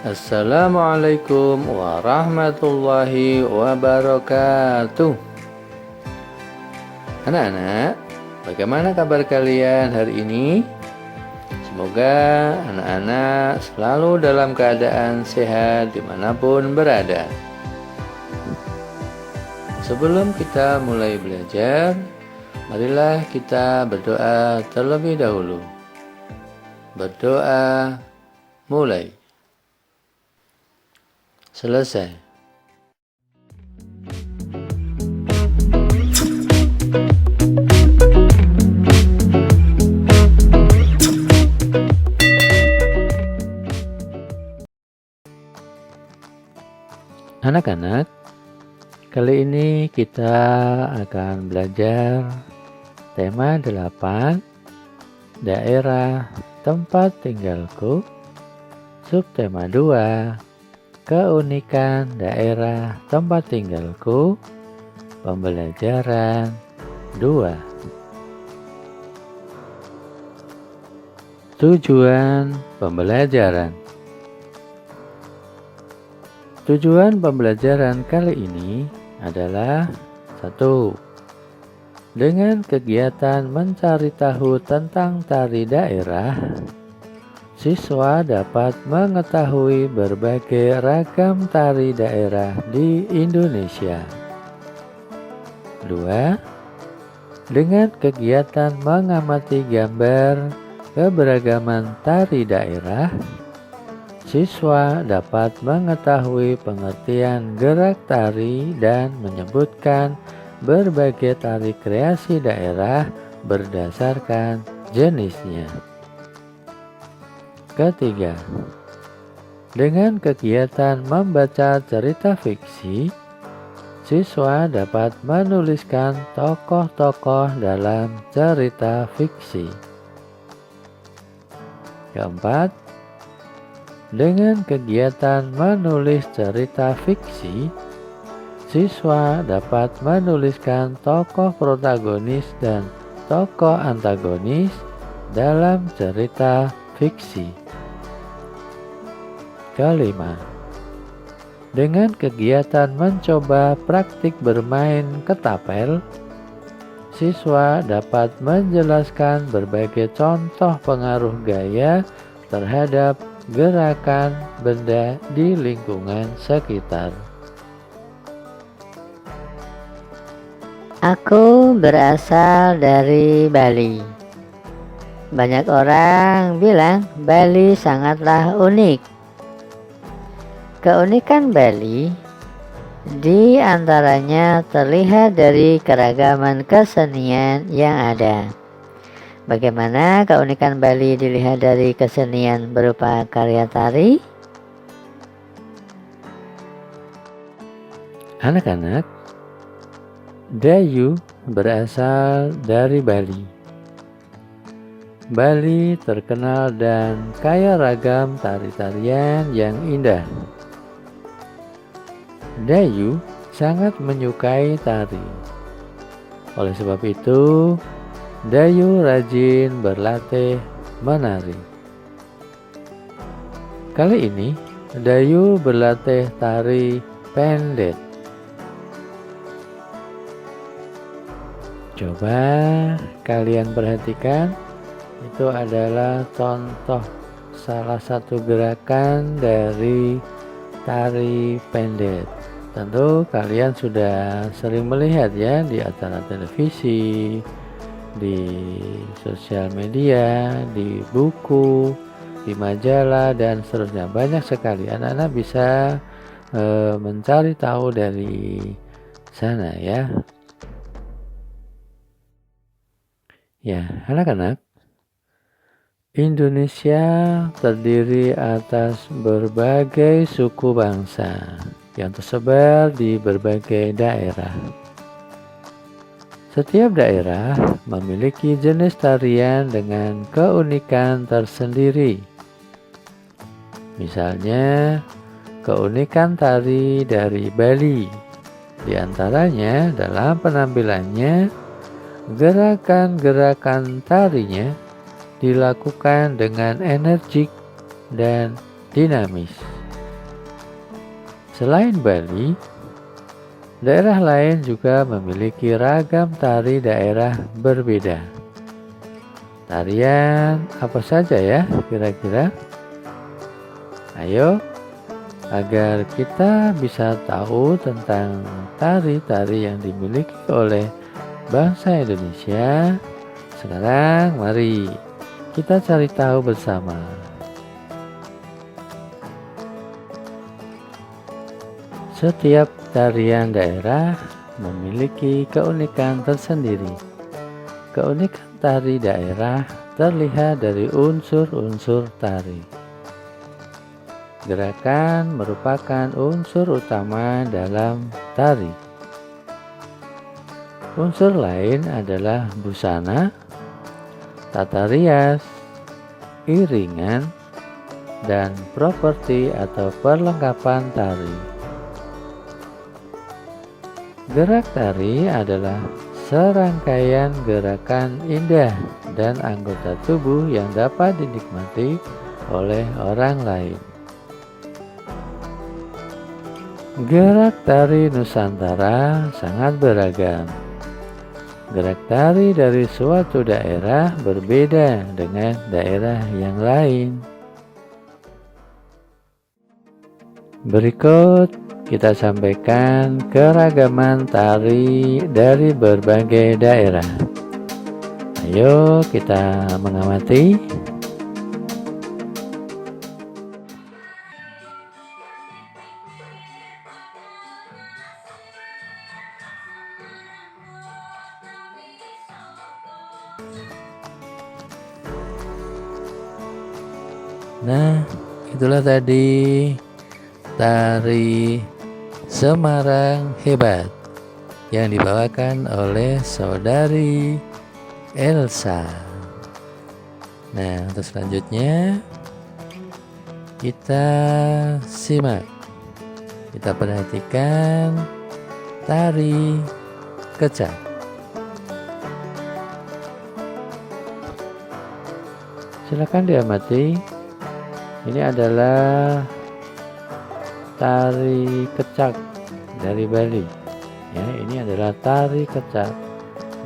Assalamualaikum warahmatullahi wabarakatuh. Anak-anak, bagaimana kabar kalian hari ini? Semoga anak-anak selalu dalam keadaan sehat dimanapun berada. Sebelum kita mulai belajar, marilah kita berdoa terlebih dahulu. Berdoa mulai. Selesai. Anak-anak, kali ini kita akan belajar tema 8, daerah tempat tinggalku, subtema 2, keunikan daerah tempat tinggalku, pembelajaran 2. Tujuan pembelajaran. Tujuan pembelajaran kali ini adalah 1. Dengan kegiatan mencari tahu tentang tari daerah, siswa dapat mengetahui berbagai ragam tari daerah di Indonesia. 2. Dengan kegiatan mengamati gambar keberagaman tari daerah, siswa dapat mengetahui pengertian gerak tari dan menyebutkan berbagai tari kreasi daerah berdasarkan jenisnya. Ketiga, dengan kegiatan membaca cerita fiksi, siswa dapat menuliskan tokoh-tokoh dalam cerita fiksi. Keempat, dengan kegiatan menulis cerita fiksi, siswa dapat menuliskan tokoh protagonis dan tokoh antagonis dalam cerita fiksi. Kelima, dengan kegiatan mencoba praktik bermain ketapel, siswa dapat menjelaskan berbagai contoh pengaruh gaya terhadap gerakan benda di lingkungan sekitar. Aku berasal dari Bali. Banyak orang bilang Bali sangatlah unik. Keunikan Bali di antaranya terlihat dari keragaman kesenian yang ada. Bagaimana keunikan Bali dilihat dari kesenian berupa karya tari? Anak-anak, Dayu berasal dari Bali. Bali terkenal dan kaya ragam tari-tarian yang indah. Dayu sangat menyukai tari. Oleh sebab itu, Dayu rajin berlatih menari. Kali ini, Dayu berlatih tari pendet. Coba kalian perhatikan, itu adalah contoh salah satu gerakan dari tari pendet. Tentu kalian sudah sering melihat ya di acara televisi, di sosial media, di buku, di majalah dan seterusnya. Banyak sekali anak-anak bisa mencari tahu dari sana ya. Ya, anak-anak, Indonesia terdiri atas berbagai suku bangsa yang tersebar di berbagai daerah. Setiap daerah memiliki jenis tarian dengan keunikan tersendiri. Misalnya, keunikan tari dari Bali, di antaranya dalam penampilannya, gerakan-gerakan tarinya dilakukan dengan energik dan dinamis. Selain Bali, daerah lain juga memiliki ragam tari daerah berbeda. Tarian apa saja ya kira-kira? Ayo, agar kita bisa tahu tentang tari-tari yang dimiliki oleh bangsa Indonesia, sekarang mari kita cari tahu bersama. Setiap tarian daerah memiliki keunikan tersendiri. Keunikan tari daerah terlihat dari unsur-unsur tari. Gerakan merupakan unsur utama dalam tari. Unsur lain adalah busana, tata rias, iringan, dan properti atau perlengkapan tari. Gerak tari adalah serangkaian gerakan indah dan anggota tubuh yang dapat dinikmati oleh orang lain. Gerak tari Nusantara sangat beragam. Gerak tari dari suatu daerah berbeda dengan daerah yang lain. Berikut kita sampaikan keragaman tari dari berbagai daerah. Ayo kita mengamati. Nah, itulah tadi tari Semarang Hebat yang dibawakan oleh saudari Elsa. Nah, untuk selanjutnya kita simak, kita perhatikan tari kecak. Silakan diamati. Ini adalah tari kecak dari Bali. Ya, ini adalah tari kecak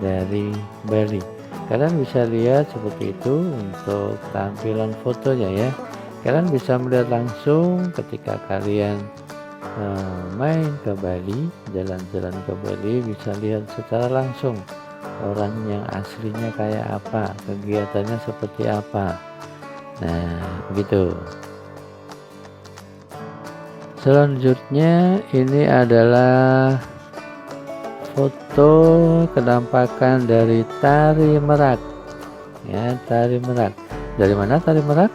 dari Bali. Kalian bisa lihat seperti itu untuk tampilan fotonya ya. Kalian bisa melihat langsung ketika kalian main ke Bali, jalan-jalan ke Bali, bisa lihat secara langsung orang yang aslinya kayak apa, kegiatannya seperti apa. Nah, begitu. Selanjutnya ini adalah foto kenampakan dari tari merak. Ya, tari merak. Dari mana tari merak?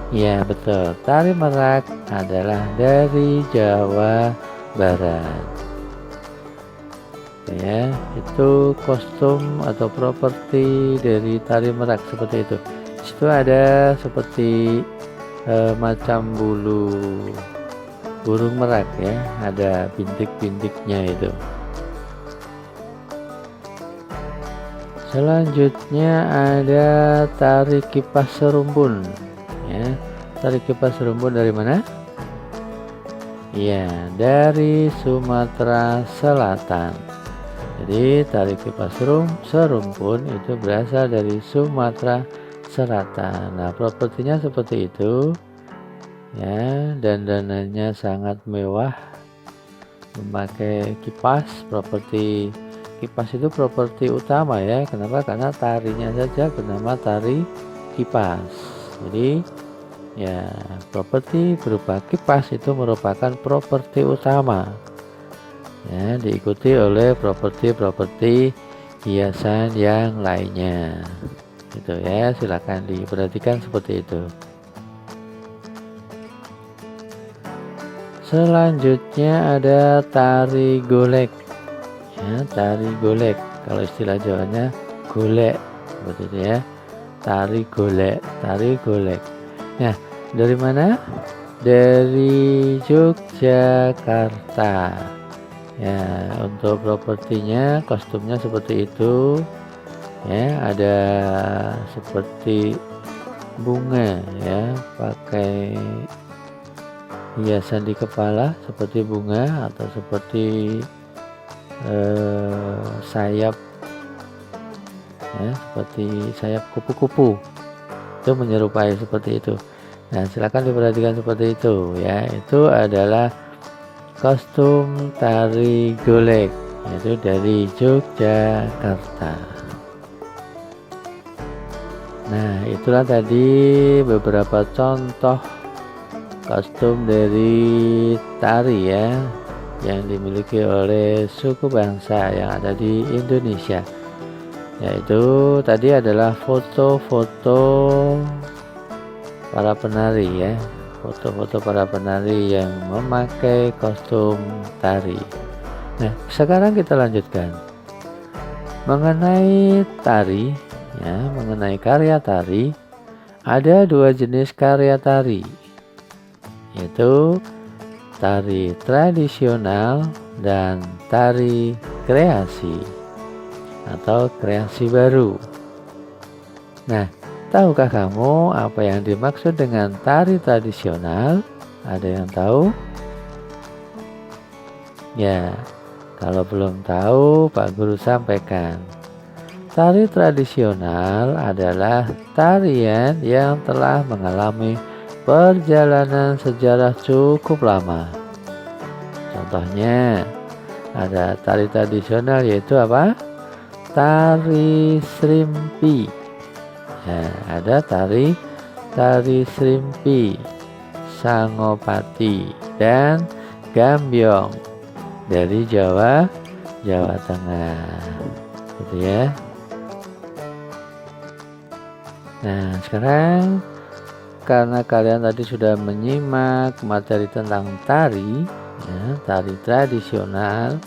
Ya, betul. Tari merak adalah dari Jawa Barat. Ya, itu kostum atau properti dari tari merak seperti itu. Di situ ada seperti macam bulu burung merak ya, ada bintik-bintiknya itu. Selanjutnya ada tari kipas serumbun ya. Tari kipas serumbun dari mana? Ya, dari Sumatera Selatan. Jadi tari kipas serumbun itu berasal dari Sumatera Selatan. Nah, propertinya seperti itu ya, dan dananya sangat mewah, memakai kipas. Properti kipas itu properti utama ya. Kenapa? Karena tarinya saja bernama tari kipas. Jadi ya, properti berupa kipas itu merupakan properti utama ya, diikuti oleh properti-properti hiasan yang lainnya. Itu ya, silakan diperhatikan seperti itu. Selanjutnya ada tari golek ya, tari golek, kalau istilah Jawanya golek seperti itu ya, tari golek, tari golek. Nah, dari mana? Dari Yogyakarta ya. Untuk propertinya, kostumnya seperti itu ya, ada seperti bunga ya, pakai hiasan di kepala seperti bunga atau seperti sayap ya, seperti sayap kupu-kupu, itu menyerupai seperti itu. Nah, silakan diperhatikan seperti itu ya. Itu adalah kostum tari golek, yaitu dari Yogyakarta. Nah, itulah tadi beberapa contoh kostum dari tari ya, yang dimiliki oleh suku bangsa yang ada di Indonesia. Yaitu tadi adalah foto-foto para penari ya, foto-foto para penari yang memakai kostum tari. Nah, sekarang kita lanjutkan mengenai tari ya, mengenai karya tari. Ada dua jenis karya tari, yaitu tari tradisional dan tari kreasi atau kreasi baru. Nah, tahukah kamu apa yang dimaksud dengan tari tradisional? Ada yang tahu? Ya, kalau belum tahu, Pak Guru sampaikan. Tari tradisional adalah tarian yang telah mengalami perjalanan sejarah cukup lama. Contohnya, ada tari tradisional yaitu apa? Tari Srimpi. Ya, ada tari Srimpi, Sangopati, dan Gambyong dari Jawa Tengah, gitu ya. Nah, sekarang karena kalian tadi sudah menyimak materi tentang tari ya, tari tradisional.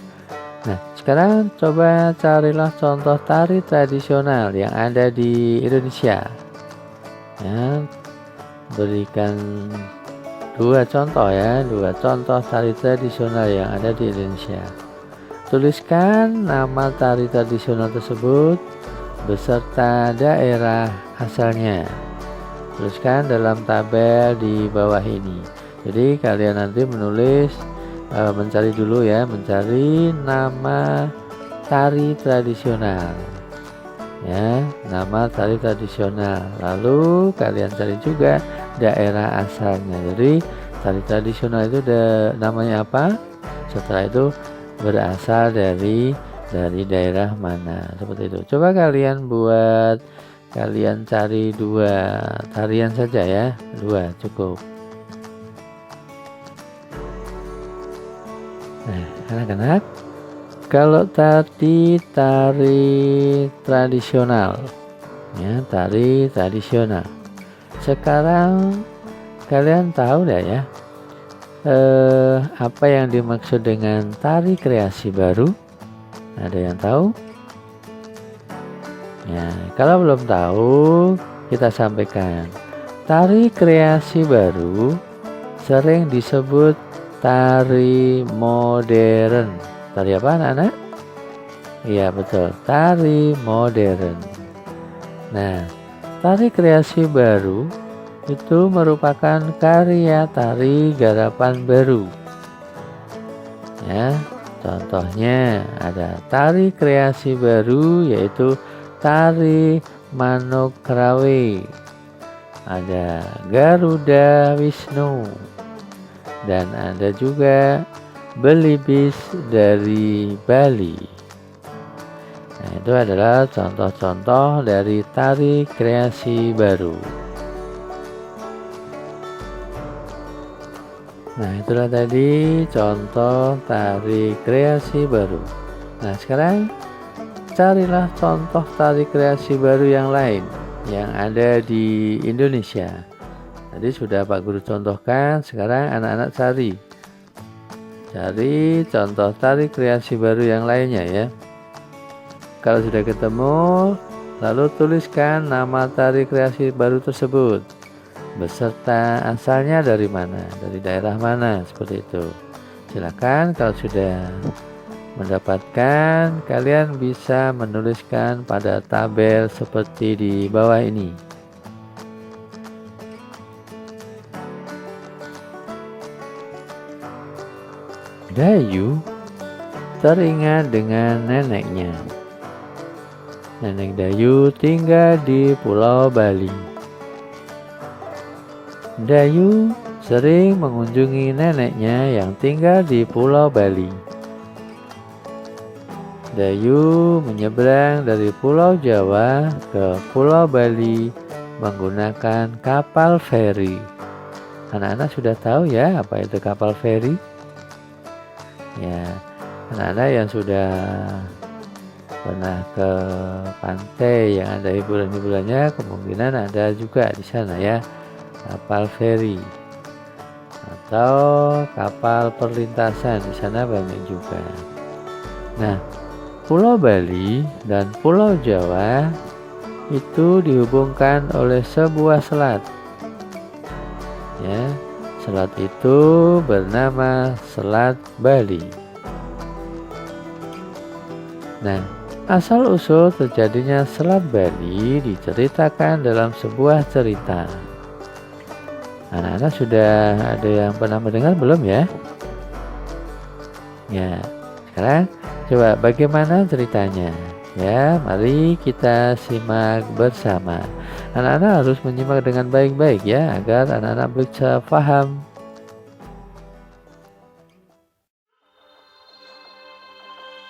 Nah, sekarang coba carilah contoh tari tradisional yang ada di Indonesia ya. Berikan dua contoh ya, dua contoh tari tradisional yang ada di Indonesia. Tuliskan nama tari tradisional tersebut beserta daerah asalnya. Tuliskan dalam tabel di bawah ini. Jadi kalian nanti menulis, mencari dulu ya, mencari nama tari tradisional ya, nama tari tradisional. Lalu kalian cari juga daerah asalnya. Jadi tari tradisional itu namanya apa? Setelah itu berasal dari daerah mana, seperti itu. Coba kalian buat, kalian cari dua tarian saja ya, dua cukup. Nah, anak-anak, kalau tadi tari tradisional ya, tari tradisional. Sekarang kalian tahu dah ya apa yang dimaksud dengan tari kreasi baru? Ada yang tahu? Ya, kalau belum tahu, kita sampaikan. Tari kreasi baru sering disebut tari modern. Tari apa anak-anak? Iya betul, tari modern. Nah, tari kreasi baru itu merupakan karya tari garapan baru. Ya, contohnya ada tari kreasi baru yaitu tari Manokrawe, ada Garuda Wisnu, dan ada juga Belibis dari Bali. Nah, itu adalah contoh-contoh dari tari kreasi baru. Nah, itulah tadi contoh tari kreasi baru. Nah, sekarang carilah contoh tari kreasi baru yang lain yang ada di Indonesia. Tadi sudah Pak Guru contohkan, sekarang anak-anak cari contoh tari kreasi baru yang lainnya ya. Kalau sudah ketemu, lalu tuliskan nama tari kreasi baru tersebut beserta asalnya dari mana, dari daerah mana, seperti itu. Silakan kalau sudah mendapatkan, kalian bisa menuliskan pada tabel seperti di bawah ini. Dayu teringat dengan neneknya. Nenek Dayu tinggal di Pulau Bali. Dayu sering mengunjungi neneknya yang tinggal di Pulau Bali. Dayu menyeberang dari Pulau Jawa ke Pulau Bali menggunakan kapal feri. Anak-anak sudah tahu ya apa itu kapal feri? Ya, anak-anak yang sudah pernah ke pantai yang ada hiburan-hiburannya kemungkinan ada juga di sana ya, kapal feri atau kapal perlintasan, di sana banyak juga. Nah, Pulau Bali dan Pulau Jawa itu dihubungkan oleh sebuah selat. Ya, selat itu bernama Selat Bali. Nah, asal-usul terjadinya Selat Bali diceritakan dalam sebuah cerita. Anak-anak sudah ada yang pernah mendengar belum ya? Ya, sekarang coba bagaimana ceritanya? Ya, mari kita simak bersama. Anak-anak harus menyimak dengan baik-baik ya, agar anak-anak bisa paham.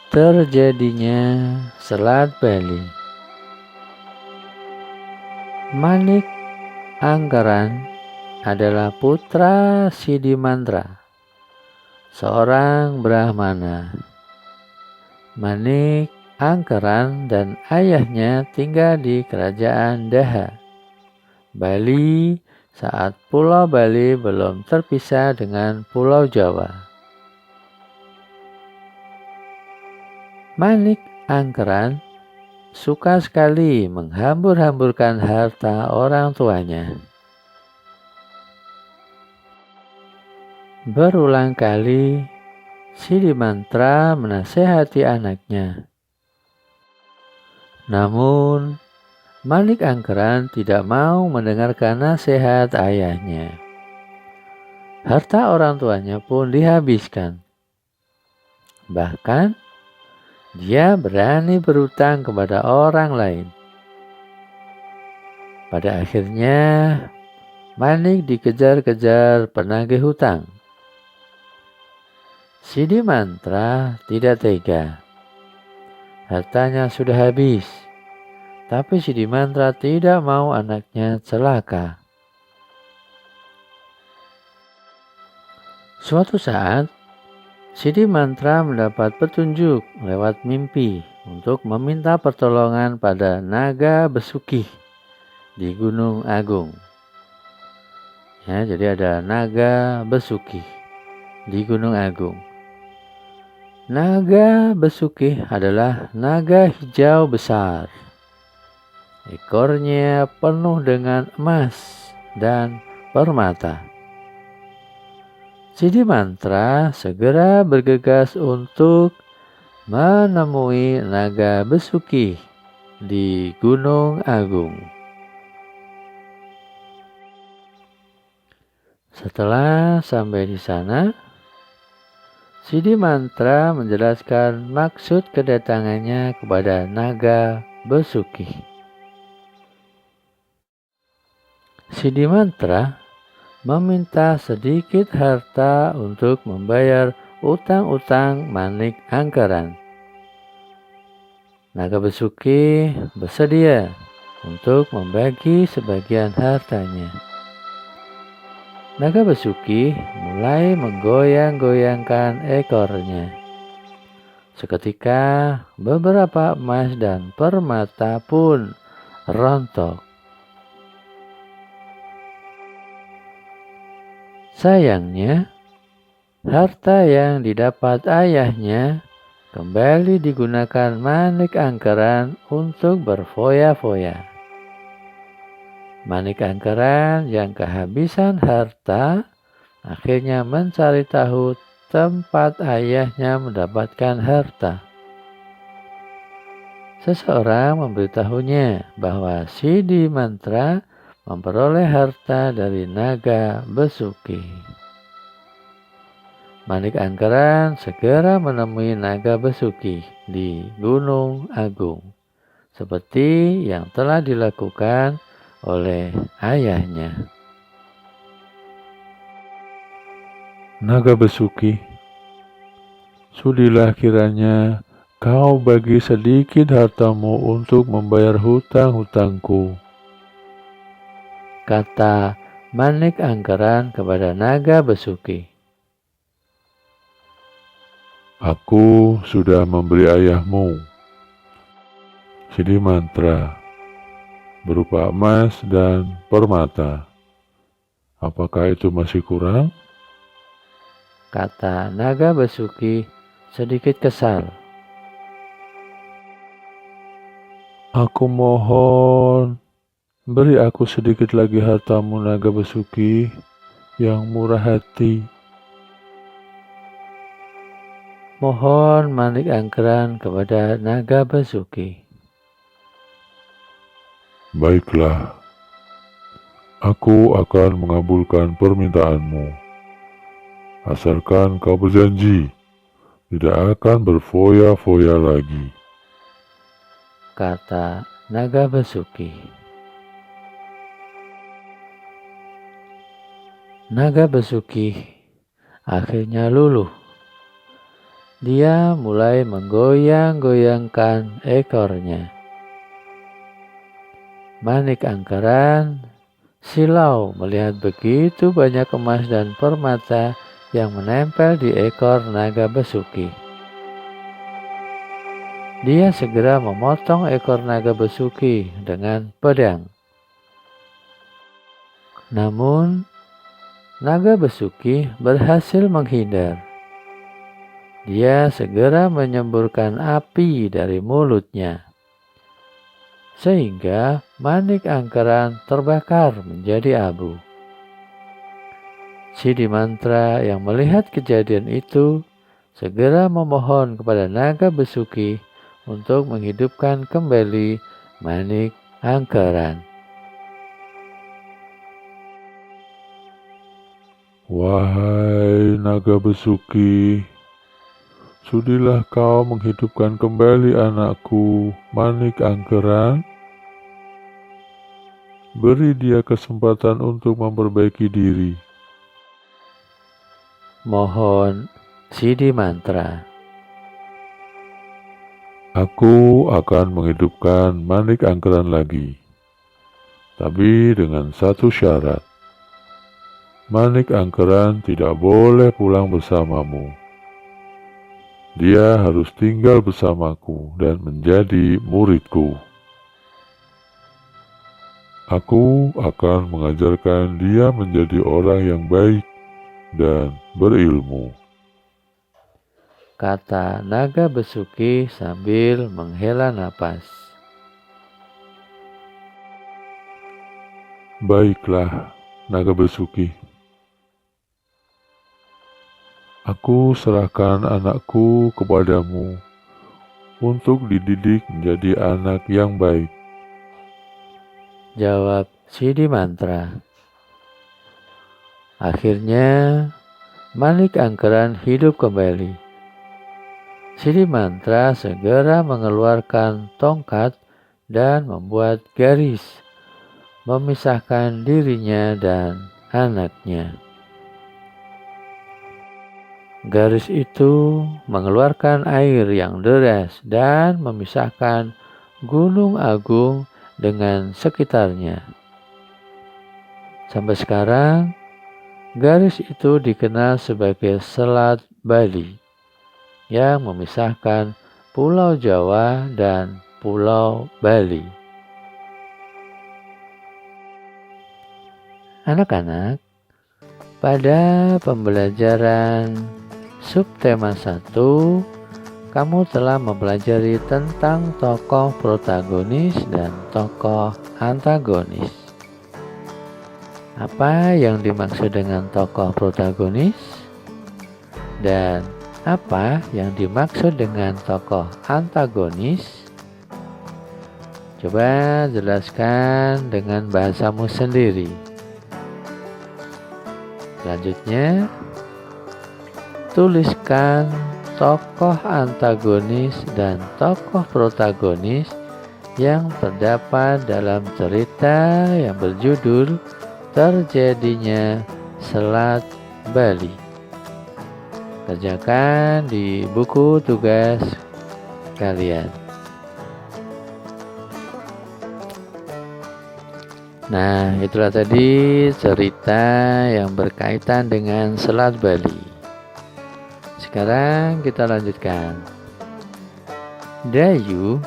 Terjadinya Selat Bali. Manik Angkeran adalah putra Sidimantra, seorang Brahmana. Manik Angkeran dan ayahnya tinggal di kerajaan Daha, Bali, saat Pulau Bali belum terpisah dengan Pulau Jawa. Manik Angkeran suka sekali menghambur-hamburkan harta orang tuanya. Berulang kali Sidimantra menasehati anaknya. Namun, Manik Angkeran tidak mau mendengarkan nasihat ayahnya. Harta orang tuanya pun dihabiskan. Bahkan, dia berani berutang kepada orang lain. Pada akhirnya, Manik dikejar-kejar penagih hutang. Sidimantra tidak tega. Hartanya sudah habis, tapi Sidimantra tidak mau anaknya celaka. Suatu saat, Sidimantra mendapat petunjuk lewat mimpi untuk meminta pertolongan pada naga Besuki di Gunung Agung. Ya, jadi ada naga Besuki di Gunung Agung. Naga Besuki adalah naga hijau besar. Ekornya penuh dengan emas dan permata. Sidimantra segera bergegas untuk menemui naga Besuki di Gunung Agung. Setelah sampai di sana, Sidimantra menjelaskan maksud kedatangannya kepada naga Besuki. Sidimantra meminta sedikit harta untuk membayar utang-utang Manik Angkeran. Naga Besuki bersedia untuk membagi sebagian hartanya. Naga Besuki mulai menggoyang-goyangkan ekornya. Seketika beberapa emas dan permata pun rontok. Sayangnya, harta yang didapat ayahnya kembali digunakan Manik Angkeran untuk berfoya-foya. Manik Angkeran yang kehabisan harta akhirnya mencari tahu tempat ayahnya mendapatkan harta. Seseorang memberitahunya bahwa Sidimantra memperoleh harta dari naga Besuki. Manik Angkeran segera menemui naga Besuki di Gunung Agung, seperti yang telah dilakukan oleh ayahnya. Naga Besuki, sudilah kiranya kau bagi sedikit hartamu untuk membayar hutang-hutangku, kata Manik Angkeran kepada naga Besuki. Aku sudah memberi ayahmu Siddhimantra berupa emas dan permata. Apakah itu masih kurang? Kata naga Besuki sedikit kesal. Aku mohon, beri aku sedikit lagi hartamu, naga Besuki yang murah hati. Mohon Manik Angkeran kepada naga Besuki. Baiklah, aku akan mengabulkan permintaanmu, asalkan kau berjanji tidak akan berfoya-foya lagi, kata naga Besuki. Naga Besuki akhirnya luluh. Dia mulai menggoyang-goyangkan ekornya. Manik Angkeran silau melihat begitu banyak emas dan permata yang menempel di ekor naga Besuki. Dia segera memotong ekor naga Besuki dengan pedang. Namun, naga Besuki berhasil menghindar. Dia segera menyemburkan api dari mulutnya, sehingga Manik Angkeran terbakar menjadi abu. Siddhimantra yang melihat kejadian itu segera memohon kepada naga Besuki untuk menghidupkan kembali Manik Angkeran. Wahai naga Besuki, sudilah kau menghidupkan kembali anakku, Manik Angkeran. Beri dia kesempatan untuk memperbaiki diri. Mohon Siddhimantra. Aku akan menghidupkan Manik Angkeran lagi, tapi dengan satu syarat. Manik Angkeran tidak boleh pulang bersamamu. Dia harus tinggal bersamaku dan menjadi muridku. Aku akan mengajarkan dia menjadi orang yang baik dan berilmu, kata naga Besuki sambil menghela napas. Baiklah, naga Besuki. Aku serahkan anakku kepadamu untuk dididik menjadi anak yang baik, jawab Siddhimantra. Akhirnya Manik Angkeran hidup kembali. Siddhimantra segera mengeluarkan tongkat dan membuat garis memisahkan dirinya dan anaknya. Garis itu mengeluarkan air yang deras dan memisahkan Gunung Agung dengan sekitarnya. Sampai sekarang, garis itu dikenal sebagai Selat Bali yang memisahkan Pulau Jawa dan Pulau Bali. Anak-anak, pada pembelajaran subtema 1, kamu telah mempelajari tentang tokoh protagonis dan tokoh antagonis. Apa yang dimaksud dengan tokoh protagonis? Dan apa yang dimaksud dengan tokoh antagonis? Coba jelaskan dengan bahasamu sendiri. Selanjutnya, tuliskan tokoh antagonis dan tokoh protagonis yang terdapat dalam cerita yang berjudul Terjadinya Selat Bali. Kerjakan di buku tugas kalian. Nah, itulah tadi cerita yang berkaitan dengan Selat Bali. Sekarang kita lanjutkan. Dayu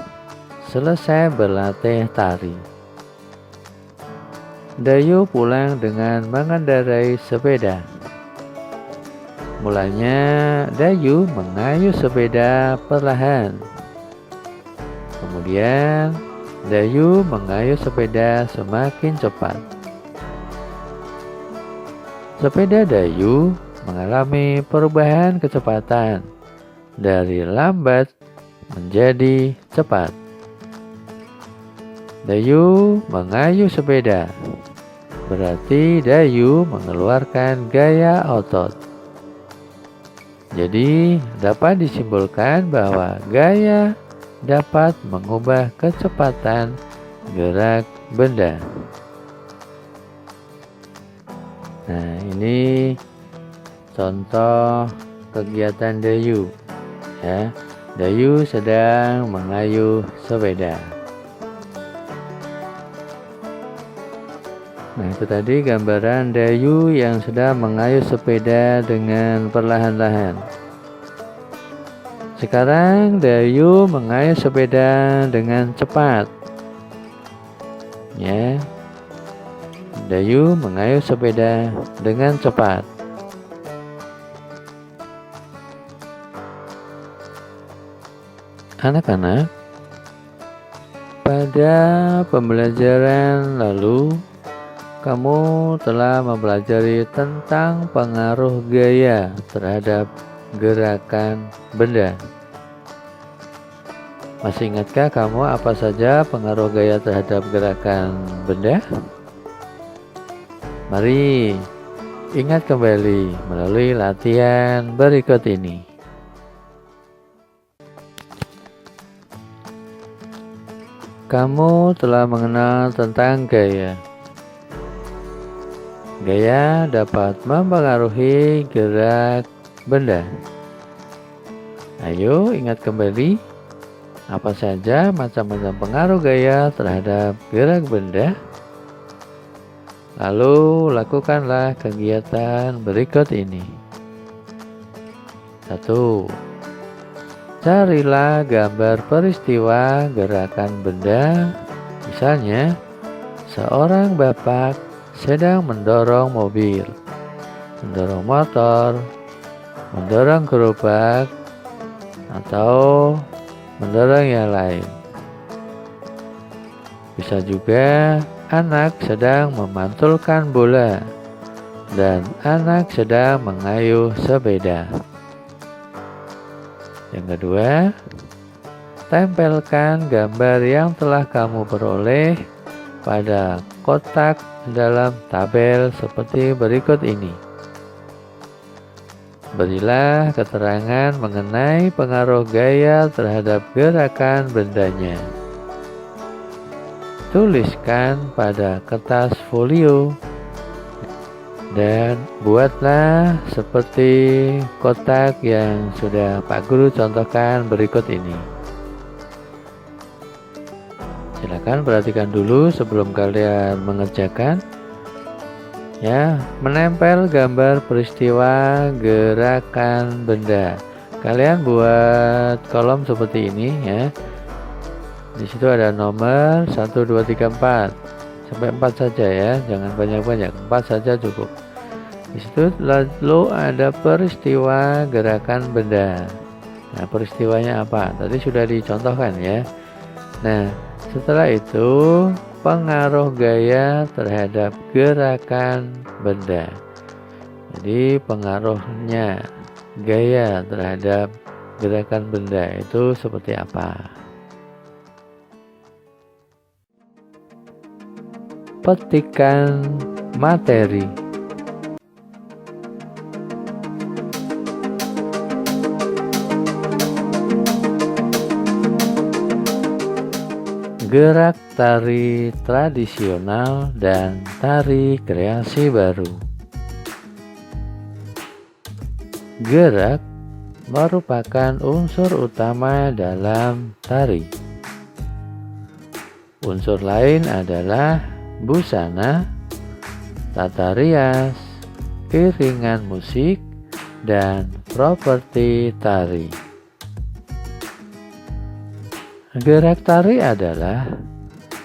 selesai berlatih tari. Dayu pulang dengan mengendarai sepeda. Mulanya Dayu mengayuh sepeda perlahan. Kemudian Dayu mengayuh sepeda semakin cepat. Sepeda Dayu mengalami perubahan kecepatan dari lambat menjadi cepat. Dayu mengayuh sepeda, berarti Dayu mengeluarkan gaya otot. Jadi dapat disimpulkan bahwa gaya dapat mengubah kecepatan gerak benda. Nah, ini contoh kegiatan Dayu. Ya, Dayu sedang mengayuh sepeda. Nah, itu tadi gambaran Dayu yang sedang mengayuh sepeda dengan perlahan-lahan. Sekarang Dayu mengayuh sepeda dengan cepat. Ya. Dayu mengayuh sepeda dengan cepat. Anak-anak, pada pembelajaran lalu kamu telah mempelajari tentang pengaruh gaya terhadap gerakan benda. Masih ingatkah kamu apa saja pengaruh gaya terhadap gerakan benda? Mari ingat kembali melalui latihan berikut ini. Kamu telah mengenal tentang gaya. Gaya dapat mempengaruhi gerak benda. Ayo ingat kembali apa saja macam-macam pengaruh gaya terhadap gerak benda. Lalu lakukanlah kegiatan berikut ini. 1. Carilah gambar peristiwa gerakan benda. Misalnya, seorang bapak sedang mendorong mobil, mendorong motor, mendorong gerobak, atau mendorong yang lain. Bisa juga anak sedang memantulkan bola dan anak sedang mengayuh sepeda. Yang kedua, tempelkan gambar yang telah kamu peroleh pada kotak dalam tabel seperti berikut ini. Berilah keterangan mengenai pengaruh gaya terhadap gerakan bendanya. Tuliskan pada kertas folio dan buatlah seperti kotak yang sudah Pak Guru contohkan berikut ini. Silakan perhatikan dulu sebelum kalian mengerjakan. Ya, menempel gambar peristiwa gerakan benda. Kalian buat kolom seperti ini ya. Di situ ada nomor 1, 2, 3, 4. Sampai 4 saja ya, jangan banyak-banyak. 4 saja cukup. Di situ lalu ada peristiwa gerakan benda. Nah, peristiwanya apa? Tadi sudah dicontohkan ya. Nah, setelah itu pengaruh gaya terhadap gerakan benda. Jadi pengaruhnya gaya terhadap gerakan benda itu seperti apa? Petikan materi. gerak tari tradisional dan tari kreasi baru. Gerak merupakan unsur utama dalam tari. Unsur lain adalah busana, tata rias, iringan musik, dan properti tari. Gerak tari adalah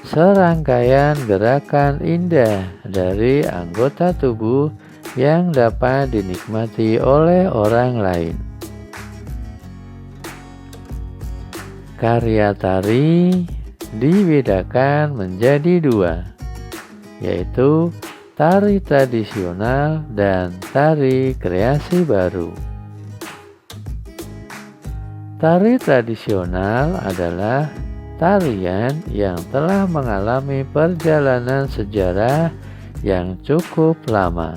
serangkaian gerakan indah dari anggota tubuh yang dapat dinikmati oleh orang lain. Karya tari dibedakan menjadi dua, yaitu tari tradisional dan tari kreasi baru. Tari tradisional adalah tarian yang telah mengalami perjalanan sejarah yang cukup lama.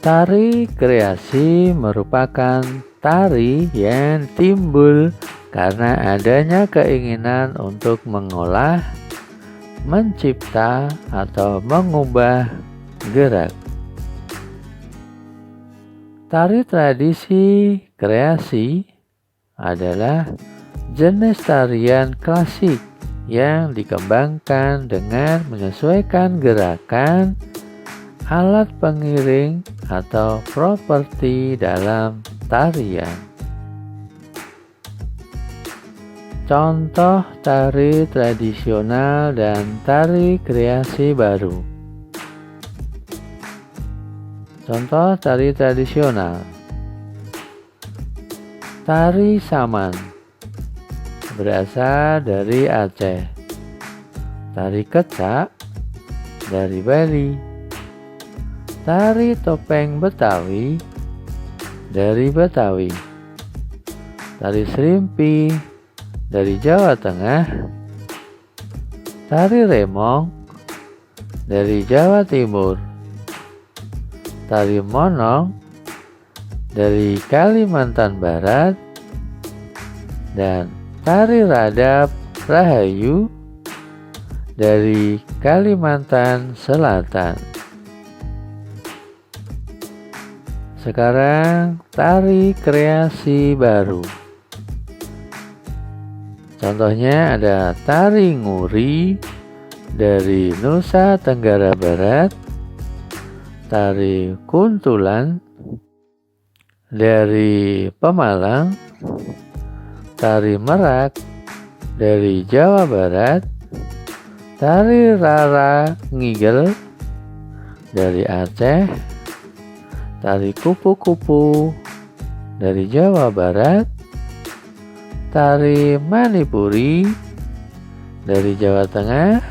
Tari kreasi merupakan tari yang timbul karena adanya keinginan untuk mengolah, mencipta, atau mengubah gerak. Tari tradisi kreasi adalah jenis tarian klasik yang dikembangkan dengan menyesuaikan gerakan, alat pengiring, atau properti dalam tarian. Contoh tari tradisional dan tari kreasi baru. Contoh tari tradisional. Tari Saman berasal dari Aceh. Tari Kecak dari Bali. Tari Topeng Betawi dari Betawi. Tari Serimpi dari Jawa Tengah. Tari Remong dari Jawa Timur. Tari Monong dari Kalimantan Barat, dan tari Radap Rahayu dari Kalimantan Selatan. Sekarang tari kreasi baru. Contohnya ada tari Nguri dari Nusa Tenggara Barat, tari Kuntulan dari Pemalang, tari Merak dari Jawa Barat, tari Rara Ngigel dari Aceh, tari Kupu-kupu dari Jawa Barat, tari Manipuri dari Jawa Tengah,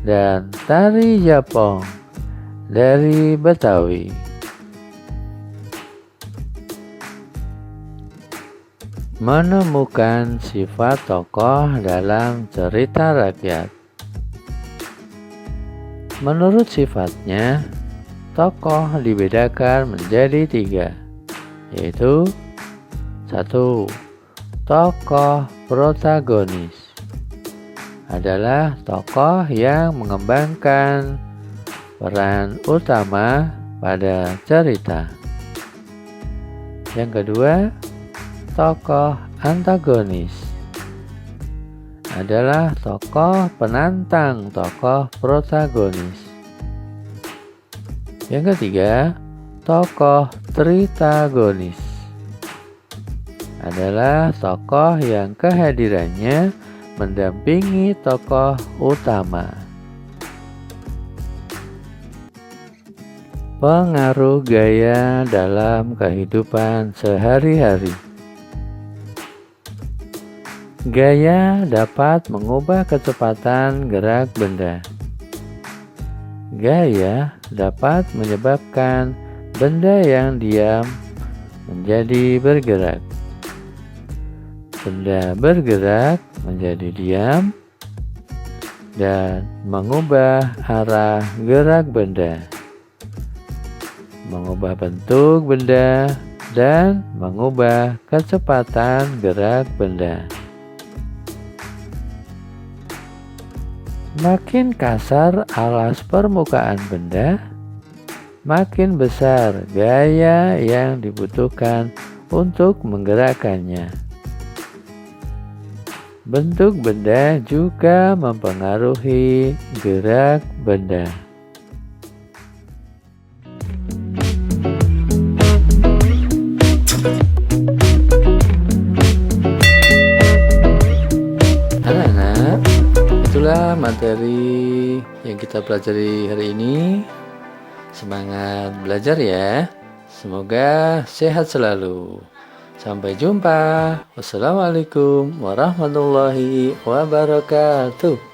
dan tari Japong dari Betawi. Menemukan sifat tokoh dalam cerita rakyat. Menurut sifatnya, tokoh dibedakan menjadi 3, yaitu 1. Tokoh protagonis adalah tokoh yang mengembangkan peran utama pada cerita. Yang kedua, tokoh antagonis adalah tokoh penantang tokoh protagonis. Yang ketiga, tokoh tritagonis adalah tokoh yang kehadirannya mendampingi tokoh utama. Pengaruh gaya dalam kehidupan sehari-hari. Gaya dapat mengubah kecepatan gerak benda. Gaya dapat menyebabkan benda yang diam menjadi bergerak. Benda bergerak menjadi diam dan mengubah arah gerak benda. Mengubah bentuk benda dan mengubah kecepatan gerak benda. Makin kasar alas permukaan benda, makin besar gaya yang dibutuhkan untuk menggerakkannya. Bentuk benda juga mempengaruhi gerak benda. Anak-anak, itulah materi yang kita pelajari hari ini. Semangat belajar ya. Semoga sehat selalu. Sampai jumpa. Wassalamualaikum warahmatullahi wabarakatuh.